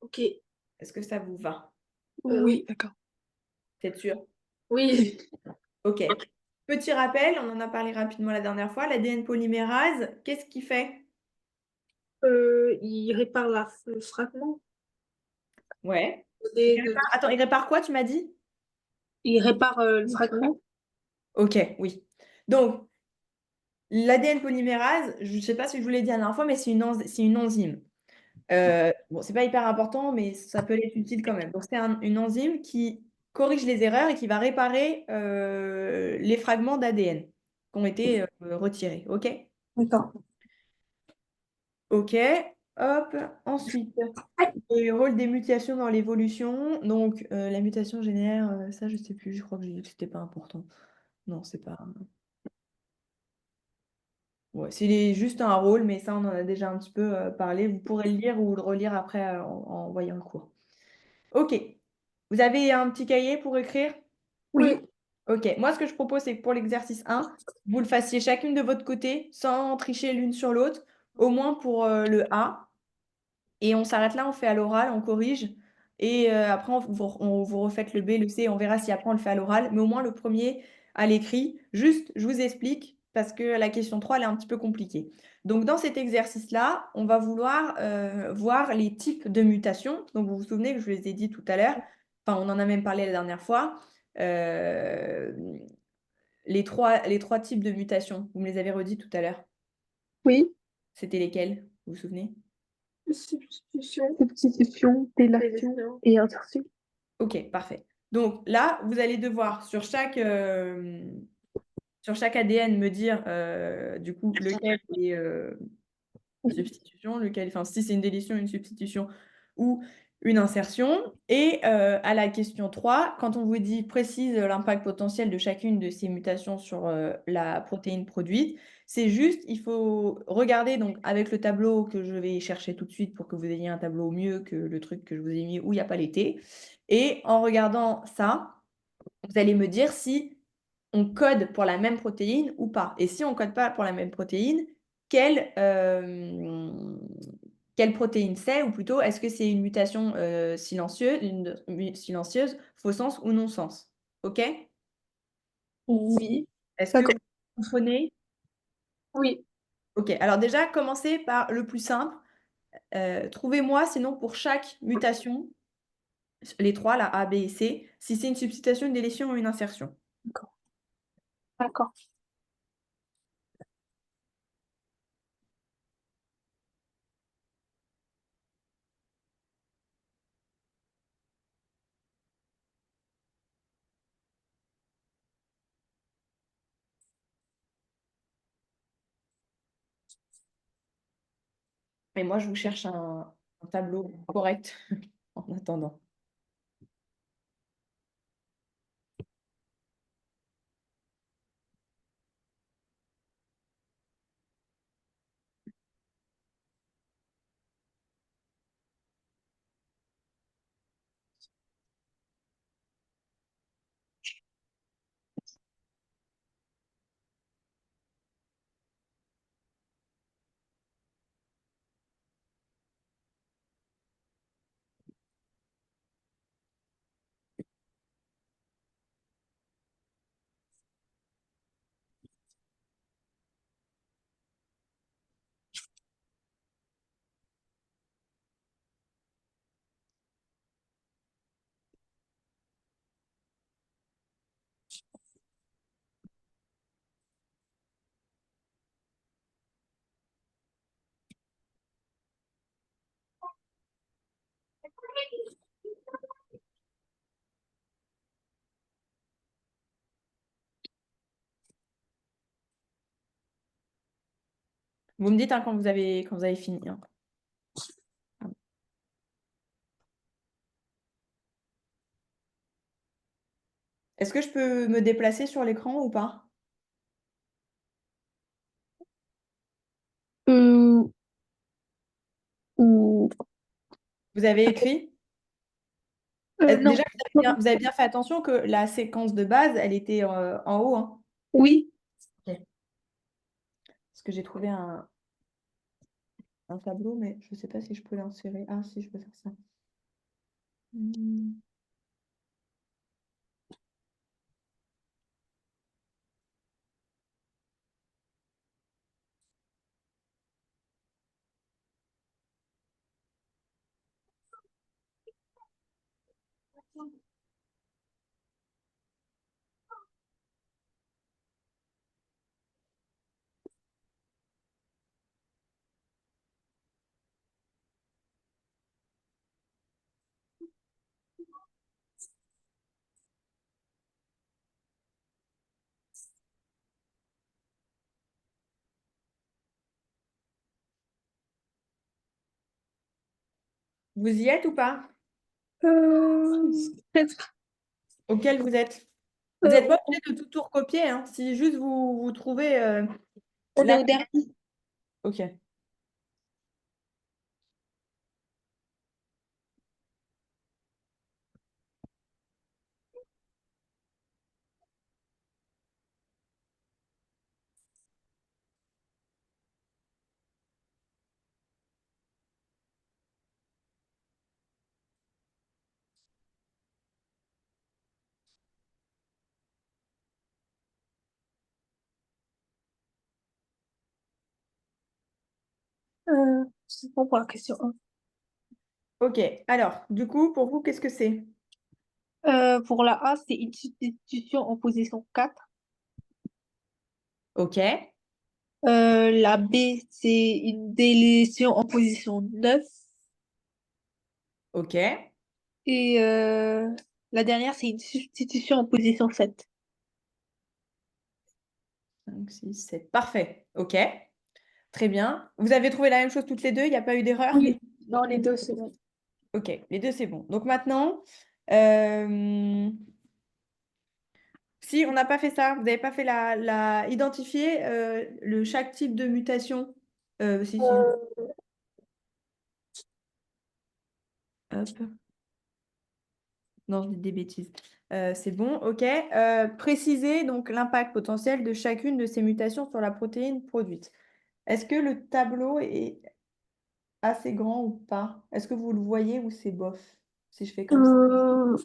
Speaker 3: Ok.
Speaker 1: Est-ce que ça vous va?
Speaker 3: Oui, d'accord.
Speaker 1: Vous êtes sûr?
Speaker 3: Oui.
Speaker 1: OK. Petit rappel, on en a parlé rapidement la dernière fois, l'ADN polymérase, qu'est-ce qu'il fait?
Speaker 3: Il répare le fragment.
Speaker 1: Ouais.
Speaker 3: Des- de-
Speaker 1: Attends, il répare quoi, tu m'as dit?
Speaker 3: Il répare le fragment.
Speaker 1: OK, oui. Donc, l'ADN polymérase, je ne sais pas si je vous l'ai dit la dernière fois, mais c'est une enzyme. Bon, c'est pas hyper important, mais ça peut être utile quand même. Donc, c'est une enzyme qui corrige les erreurs et qui va réparer les fragments d'ADN qui ont été retirés. OK?
Speaker 3: D'accord.
Speaker 1: OK. Hop. Ensuite, le rôle des mutations dans l'évolution. Donc, la mutation génère, ça, je sais plus. Je crois que j'ai dit que c'était pas important. Non, c'est pas. Ouais, c'est juste un rôle, mais ça, on en a déjà un petit peu parlé. Vous pourrez le lire ou le relire après en voyant le cours. OK. Vous avez un petit cahier pour écrire?
Speaker 3: Oui.
Speaker 1: OK. Moi, ce que je propose, c'est que pour l'exercice 1, vous le fassiez chacune de votre côté, sans tricher l'une sur l'autre, au moins pour le A. Et on s'arrête là, on fait à l'oral, on corrige. Et après, on vous refaites le B, le C, on verra si après on le fait à l'oral. Mais au moins le premier à l'écrit. Juste, je vous explique, parce que la question 3, elle est un petit peu compliquée. Donc, dans cet exercice-là, on va vouloir voir les types de mutations. Donc, vous vous souvenez que je les ai dit tout à l'heure. Enfin, on en a même parlé la dernière fois. Euh, les trois types de mutations, vous me les avez redits tout à l'heure.
Speaker 3: Oui.
Speaker 1: C'était lesquels? Vous vous souvenez?
Speaker 3: Substitution, délation et insertion.
Speaker 1: Ok, parfait. Donc là, vous allez devoir sur chaque ADN me dire du coup lequel est une substitution, lequel, enfin si c'est une délétion, une substitution ou une insertion. Et à la question 3, quand on vous dit précise l'impact potentiel de chacune de ces mutations sur la protéine produite, c'est juste, il faut regarder donc avec le tableau que je vais chercher tout de suite pour que vous ayez un tableau mieux que le truc que je vous ai mis où il n'y a pas les T. Et en regardant ça, vous allez me dire si on code pour la même protéine ou pas. Et si on ne code pas pour la même protéine, quelle protéine c'est, ou plutôt, est-ce que c'est une mutation silencieuse, faux sens ou non sens? OK?
Speaker 3: Oui.
Speaker 1: Est-ce que
Speaker 3: D'accord.
Speaker 1: vous comprenez?
Speaker 3: Oui.
Speaker 1: OK. Alors déjà, commencez par le plus simple. Trouvez-moi, sinon, pour chaque mutation, les trois, la A, B et C, si c'est une substitution, une délétion ou une insertion.
Speaker 3: D'accord. D'accord.
Speaker 1: Et moi, je vous cherche un tableau correct en attendant. Vous me dites hein, quand vous avez fini. Hein. Est-ce que je peux me déplacer sur l'écran ou pas?
Speaker 3: Euh, ou...
Speaker 1: Vous avez écrit?
Speaker 3: non.
Speaker 1: Déjà, vous avez bien fait attention que la séquence de base, elle était en haut. Hein.
Speaker 3: Oui.
Speaker 1: Ok. Parce que j'ai trouvé un tableau, mais je ne sais pas si je peux l'insérer. Ah, si, je peux faire ça. Hmm. Vous y êtes ou pas?
Speaker 3: Euh, Peut-être.
Speaker 1: Auquel vous êtes? Vous
Speaker 3: Euh,
Speaker 1: n'êtes pas obligé de tout recopier. Hein. Si juste vous trouvez
Speaker 3: on est
Speaker 1: là.
Speaker 3: au dernier.
Speaker 1: Ok.
Speaker 3: C'est bon pour la question 1.
Speaker 1: Ok. Alors, du coup, pour vous, qu'est-ce que c'est?
Speaker 3: Pour la A, c'est une substitution en position 4.
Speaker 1: Ok.
Speaker 3: La B, c'est une délétion en position 9.
Speaker 1: Ok.
Speaker 3: Et la dernière, c'est une substitution en position 7.
Speaker 1: 5, 6, 7. Parfait. Ok. Très bien. Vous avez trouvé la même chose toutes les deux? Il n'y a pas eu d'erreur?
Speaker 3: Oui, dans les deux, c'est bon.
Speaker 1: Ok. Les deux, c'est bon. Donc maintenant, euh, si on n'a pas fait ça, vous n'avez pas fait identifier chaque type de mutation. Si.
Speaker 3: Euh,
Speaker 1: Hop. Non, je dis des bêtises. C'est bon, ok. Préciser donc l'impact potentiel de chacune de ces mutations sur la protéine produite. Est-ce que le tableau est assez grand ou pas? Est-ce que vous le voyez ou c'est bof si je fais comme ça?
Speaker 3: euh,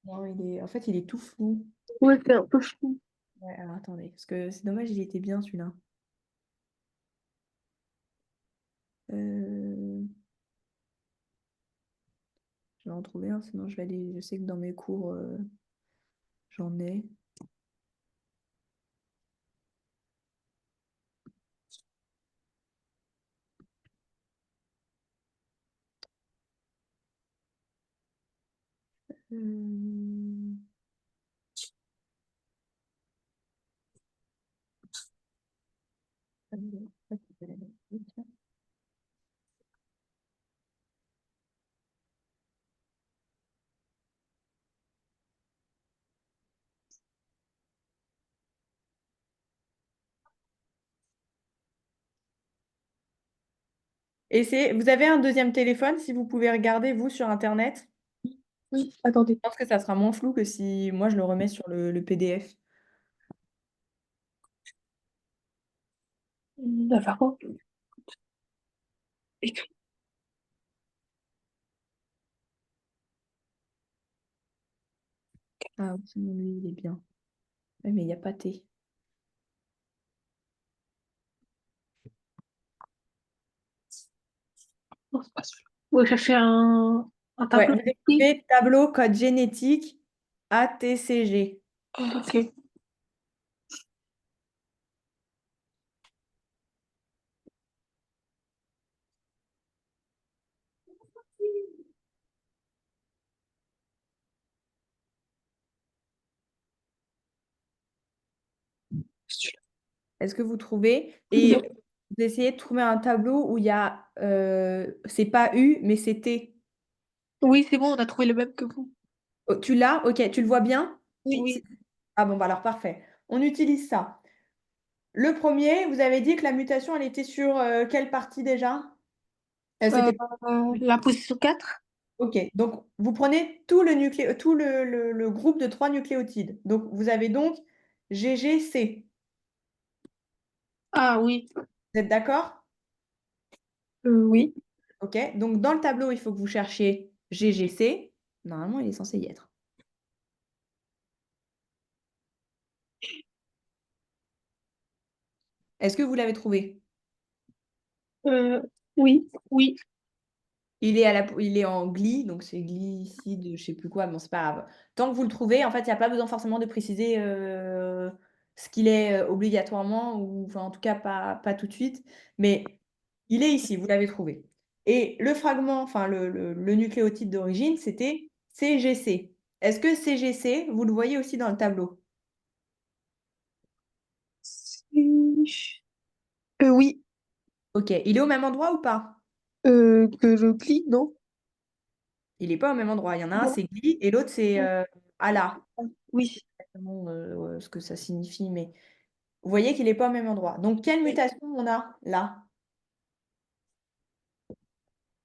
Speaker 1: Non, en fait, il est tout flou.
Speaker 3: ouais, c'est un peu flou.
Speaker 1: Ouais, alors attendez, parce que c'est dommage, il était bien celui-là. Euh, Je vais en trouver un, sinon je vais aller. Je sais que dans mes cours, j'en ai. Euh, Vous avez un deuxième téléphone, si vous pouvez regarder, vous, sur Internet.
Speaker 3: Oui, attendez.
Speaker 1: Je pense que ça sera moins flou que si moi je le remets sur le PDF.
Speaker 3: D'accord. Écrit.
Speaker 1: Ah, oui, sinon lui, il est bien. Ouais, mais il n'y a pas T.
Speaker 3: Non, c'est pas celui-là. Ouais, chercher un
Speaker 1: Ouais,
Speaker 3: tableau.
Speaker 1: vous
Speaker 3: Oui.
Speaker 1: écrivez tableau code génétique ATCG.
Speaker 3: Ok.
Speaker 1: Est-ce que vous trouvez? Et
Speaker 3: Celui-là.
Speaker 1: Vous essayez de trouver un tableau où il y a, c'est pas U, mais c'est T.
Speaker 3: Oui, c'est bon, on a trouvé le même que vous.
Speaker 1: Oh, tu l'as? Ok, tu le vois bien?
Speaker 3: Oui.
Speaker 1: Ah bon, bah alors parfait. On utilise ça. Le premier, vous avez dit que la mutation, elle était sur quelle partie déjà?
Speaker 3: Euh,
Speaker 1: C'était...
Speaker 3: la position 4.
Speaker 1: Ok, donc vous prenez tout tout le groupe de 3 nucléotides. Donc vous avez donc GGC.
Speaker 3: Ah oui.
Speaker 1: Vous êtes d'accord?
Speaker 3: Oui.
Speaker 1: Ok, donc dans le tableau, il faut que vous cherchiez GGC. Normalement, il est censé y être. Est-ce que vous l'avez trouvé?
Speaker 3: Euh, oui. Oui.
Speaker 1: Il est en gli, donc c'est glycide, je sais plus quoi, bon, c'est pas grave. Tant que vous le trouvez, en fait, il n'y a pas besoin forcément de préciser ce qu'il est obligatoirement, ou enfin, en tout cas, pas tout de suite. Mais il est ici, vous l'avez trouvé. Et le fragment, enfin, le nucléotide d'origine, c'était CGC. Est-ce que CGC, vous le voyez aussi dans le tableau?
Speaker 3: Oui.
Speaker 1: Ok, il est au même endroit ou pas?
Speaker 3: Que le pli, non?
Speaker 1: Il n'est pas au même endroit. Il y en a un,
Speaker 3: Non.
Speaker 1: c'est gli, et l'autre, c'est ALA.
Speaker 3: Oui.
Speaker 1: Exactement ce que ça signifie, mais vous voyez qu'il n'est pas au même endroit. Donc, quelle mutation on a là?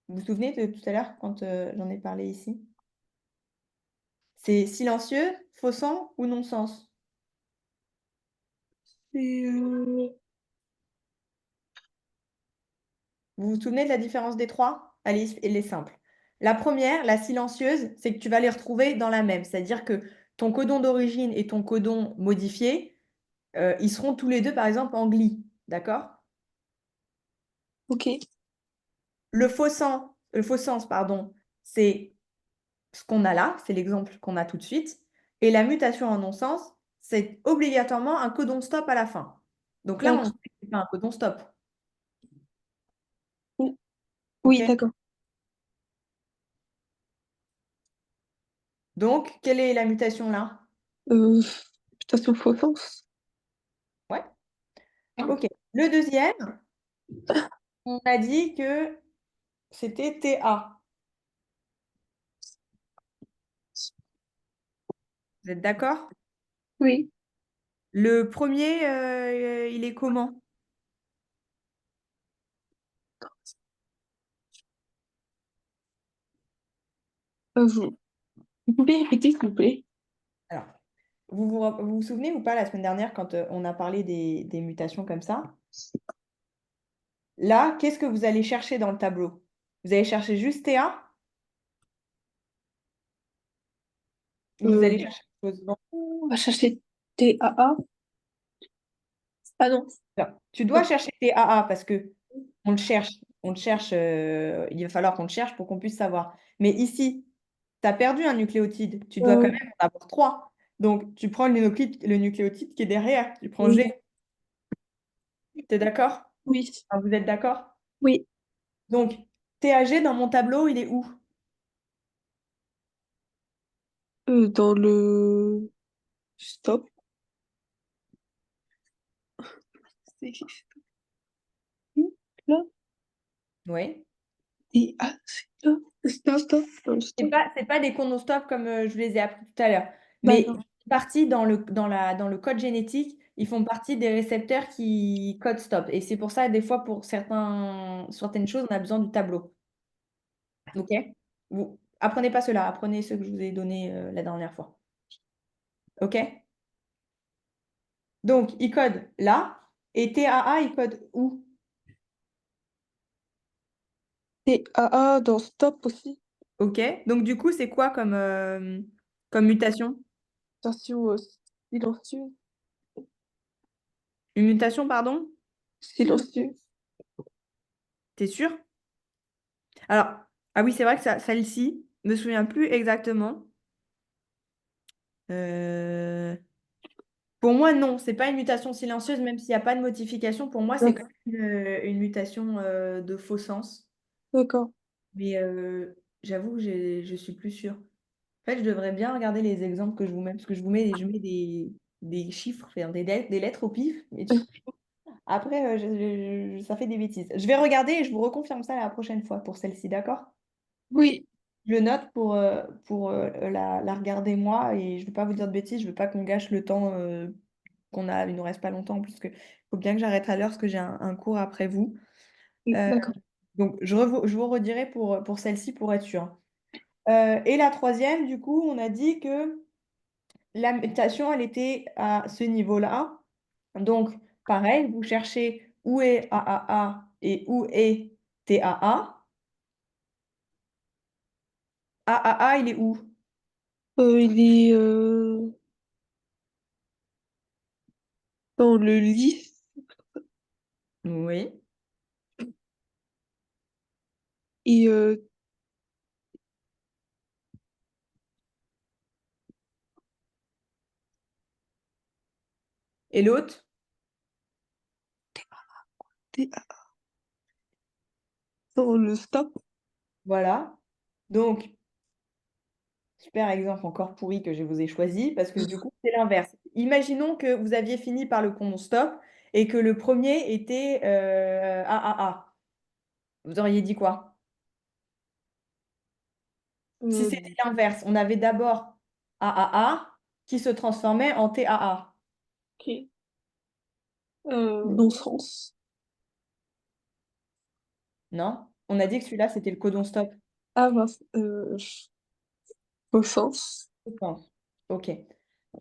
Speaker 1: Vous vous souvenez de tout à l'heure quand j'en ai parlé ici? C'est silencieux, faux sang ou non-sens?
Speaker 3: Et
Speaker 1: Vous vous souvenez de la différence des trois? Allez, elle est simple. La première, la silencieuse, c'est que tu vas les retrouver dans la même. C'est-à-dire que ton codon d'origine et ton codon modifié, ils seront tous les deux, par exemple, en gli. D'accord?
Speaker 3: ok.
Speaker 1: Le faux sens, pardon, c'est ce qu'on a là, c'est l'exemple qu'on a tout de suite. Et la mutation en non-sens, c'est obligatoirement un codon stop à la fin. Donc là, on
Speaker 3: D'accord.
Speaker 1: sait que c'est pas un codon stop.
Speaker 3: Oui,
Speaker 1: OK?
Speaker 3: oui, d'accord.
Speaker 1: Donc, quelle est la mutation là?
Speaker 3: Euh, Mutation faux sens.
Speaker 1: Ouais. OK. Le deuxième, on a dit que c'était TA. Vous êtes d'accord?
Speaker 3: Oui.
Speaker 1: Le premier, il est comment?
Speaker 3: Vous, vous pouvez répéter, s'il vous plaît?
Speaker 1: Alors, vous souvenez ou pas la semaine dernière quand on a parlé des mutations comme ça? Là, qu'est-ce que vous allez chercher dans le tableau? Vous allez chercher juste TA ou vous allez chercher autre chose?
Speaker 3: On va chercher TAA. Ah non.
Speaker 1: Alors, tu dois
Speaker 3: Non.
Speaker 1: chercher TAA parce que on le cherche. On le cherche, il va falloir qu'on le cherche pour qu'on puisse savoir. Mais ici, tu as perdu un nucléotide. Tu dois quand
Speaker 3: Euh,
Speaker 1: même en avoir 3. Donc, tu prends le nucléotide qui est derrière. Tu prends
Speaker 3: oui.
Speaker 1: G. Tu es d'accord?
Speaker 3: Oui.
Speaker 1: Enfin, vous êtes d'accord?
Speaker 3: Oui.
Speaker 1: Donc, TAG dans mon tableau, il est où?
Speaker 3: Dans le stop. C'est là.
Speaker 1: Oui.
Speaker 3: Et ah, c'est là. Stop, stop. Dans le stop.
Speaker 1: C'est pas des chronostops comme je vous les ai appris tout à l'heure. Mais
Speaker 3: D'accord.
Speaker 1: ils font partie dans le code génétique, ils font partie des récepteurs qui codent stop. Et c'est pour ça, des fois, pour certaines choses, on a besoin du tableau. OK? Vous apprenez pas cela, apprenez ceux que je vous ai donnés la dernière fois. OK? Donc, ils codent là. Et TAA, ils codent où?
Speaker 3: TAA dans stop aussi.
Speaker 1: OK? Donc, du coup, c'est quoi comme mutation?
Speaker 3: Station silencieuse.
Speaker 1: Une mutation, pardon?
Speaker 3: Silencieuse.
Speaker 1: T'es sûr? Alors, ah oui, c'est vrai que celle-ci, je me souviens plus exactement. Euh, Pour moi, non, c'est pas une mutation silencieuse, même s'il n'y a pas de modification. Pour moi, c'est quand même une mutation de faux sens.
Speaker 3: D'accord.
Speaker 1: Mais j'avoue que je suis plus sûre. En fait, je devrais bien regarder les exemples que je vous mets, parce que je mets des chiffres, enfin, des lettres au pif. Mais Après, ça fait des bêtises. Je vais regarder et je vous reconfirme ça la prochaine fois pour celle-ci, d'accord?
Speaker 3: Oui,
Speaker 1: Je le note pour la regarder moi et je ne veux pas vous dire de bêtises, je ne veux pas qu'on gâche le temps qu'on a. Il ne nous reste pas longtemps, puisque il faut bien que j'arrête à l'heure parce que j'ai un cours après vous.
Speaker 3: oui,
Speaker 1: Euh,
Speaker 3: d'accord.
Speaker 1: donc, je vous redirai pour celle-ci pour être sûr. Et la troisième, du coup, on a dit que la mutation, elle était à ce niveau-là. Donc, pareil, vous cherchez où est AAA et où est TAA. AAA, il est où?
Speaker 3: Il est dans le lit
Speaker 1: Oui.
Speaker 3: et
Speaker 1: Et l'autre?
Speaker 3: t'es dans le stop.
Speaker 1: Voilà. Donc, super exemple encore pourri que je vous ai choisi, parce que du coup, c'est l'inverse. Imaginons que vous aviez fini par le cordon stop et que le premier était AAA. Vous auriez dit quoi? Si
Speaker 3: Euh,
Speaker 1: c'était l'inverse, on avait d'abord AAA qui se transformait en TAA.
Speaker 3: ok. Non-sens.
Speaker 1: Non? On a dit que celui-là, c'était le codon stop.
Speaker 3: Ah mince. Faux sens.
Speaker 1: Je pense. Ok.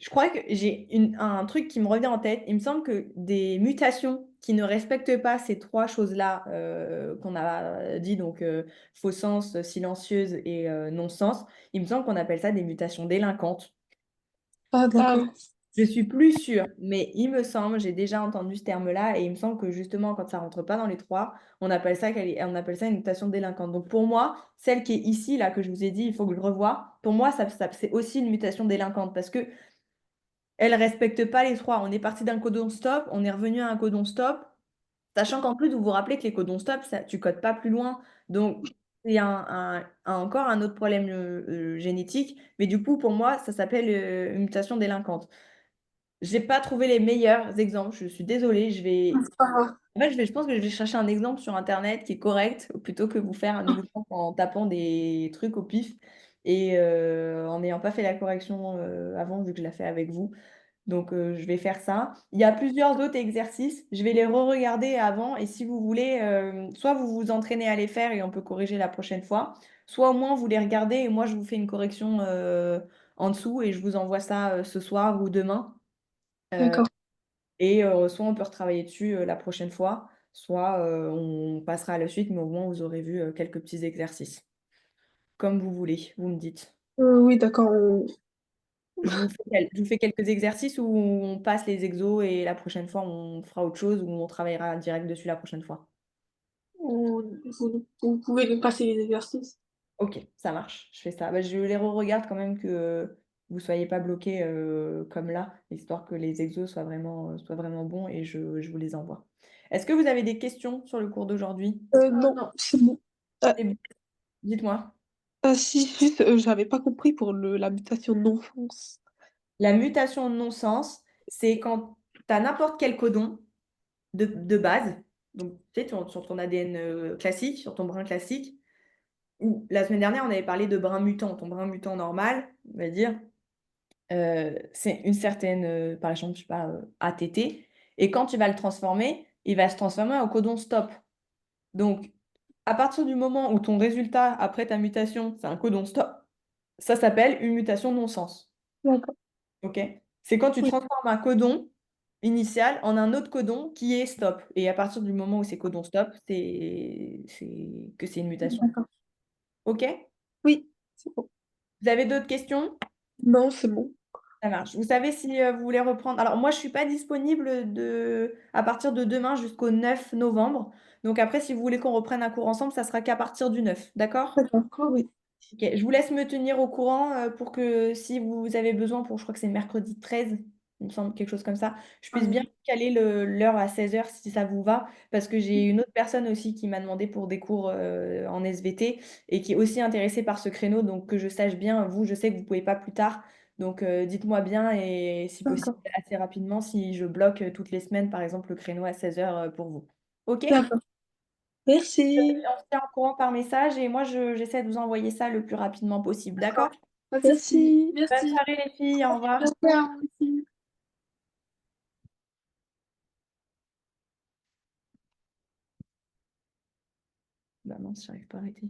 Speaker 1: Je crois que j'ai un truc qui me revient en tête. Il me semble que des mutations qui ne respectent pas ces trois choses-là qu'on a dit, donc faux sens, silencieuse et non-sens, il me semble qu'on appelle ça des mutations délinquantes.
Speaker 3: Ah d'accord.
Speaker 1: Je suis plus sûre, mais il me semble, j'ai déjà entendu ce terme-là, et il me semble que justement, quand ça rentre pas dans les trois, on appelle ça une mutation délinquante. Donc pour moi, celle qui est ici, là, que je vous ai dit, il faut que je revoie, pour moi, c'est aussi une mutation délinquante, parce que elle respecte pas les trois. On est parti d'un codon stop, on est revenu à un codon stop, sachant qu'en plus, vous vous rappelez que les codons stop, ça, tu codes pas plus loin. Donc, il y a encore un autre problème génétique, mais du coup, pour moi, ça s'appelle une mutation délinquante. J'ai pas trouvé les meilleurs exemples, je suis désolée,
Speaker 3: Ah,
Speaker 1: je pense que je vais chercher un exemple sur Internet qui est correct, plutôt que vous faire un exemple en tapant des trucs au pif et en n'ayant pas fait la correction avant, vu que je l'ai fait avec vous. Donc, je vais faire ça. Il y a plusieurs autres exercices. Je vais les re-regarder avant. Et si vous voulez, soit vous vous entraînez à les faire et on peut corriger la prochaine fois, soit au moins vous les regardez et moi, je vous fais une correction en dessous et je vous envoie ça ce soir ou demain. Euh,
Speaker 3: d'accord.
Speaker 1: et soit on peut retravailler dessus la prochaine fois, soit on passera à la suite, mais au moins vous aurez vu quelques petits exercices. Comme vous voulez, vous me dites.
Speaker 3: Oui, d'accord.
Speaker 1: Je vous fais quelques exercices où on passe les exos et la prochaine fois on fera autre chose ou on travaillera direct dessus la prochaine fois.
Speaker 3: Vous pouvez nous passer les exercices.
Speaker 1: Ok, ça marche, je fais ça. Bah, je les re-regarde quand même que vous ne soyez pas bloqués comme là, histoire que les exos soient vraiment bons et je vous les envoie. Est-ce que vous avez des questions sur le cours d'aujourd'hui?
Speaker 3: Non, c'est bon. Ah,
Speaker 1: C'est bon. Dites-moi.
Speaker 3: si, juste, j'avais pas compris pour la mutation non-sens.
Speaker 1: La mutation de non-sens, c'est quand tu as n'importe quel codon de base, donc tu sais, sur ton ADN classique, sur ton brin classique, ou la semaine dernière, on avait parlé de brin mutant. Ton brin mutant normal, on va dire, c'est une certaine, par exemple, je sais pas, ATT, et quand tu vas le transformer, il va se transformer en codon stop. Donc, à partir du moment où ton résultat après ta mutation, c'est un codon stop, ça s'appelle une mutation non-sens.
Speaker 3: D'accord.
Speaker 1: Ok? C'est quand tu
Speaker 3: Oui,
Speaker 1: transformes un codon initial en un autre codon qui est stop. Et à partir du moment où c'est codon stop, c'est une mutation.
Speaker 3: d'accord.
Speaker 1: Ok?
Speaker 3: Oui, c'est bon.
Speaker 1: Vous avez d'autres questions?
Speaker 3: Non, c'est bon.
Speaker 1: Ça marche. Vous savez si vous voulez reprendre. Alors, moi, je ne suis pas disponible à partir de demain jusqu'au 9 novembre. Donc, après, si vous voulez qu'on reprenne un cours ensemble, ça sera qu'à partir du 9. D'accord?
Speaker 3: D'accord, oui.
Speaker 1: Ok, je vous laisse me tenir au courant pour que si vous avez besoin pour, je crois que c'est mercredi 13, il me semble, quelque chose comme ça, je puisse bien caler l'heure à 16 h si ça vous va, parce que j'ai une autre personne aussi qui m'a demandé pour des cours en SVT et qui est aussi intéressée par ce créneau, donc que je sache bien, vous, je sais que vous ne pouvez pas plus tard, Donc, dites-moi bien et si possible
Speaker 3: D'accord.
Speaker 1: assez rapidement si je bloque toutes les semaines, par exemple, le créneau à 16h pour vous. OK?
Speaker 3: D'accord. Merci.
Speaker 1: On se tient au courant par message et moi, j'essaie de vous envoyer ça le plus rapidement possible. D'accord?
Speaker 3: Pas de souci.
Speaker 1: Bonne
Speaker 3: Merci.
Speaker 1: soirée les filles, au revoir.
Speaker 3: Merci à vous aussi.
Speaker 1: Bah mince, j'arrive pas à arrêter.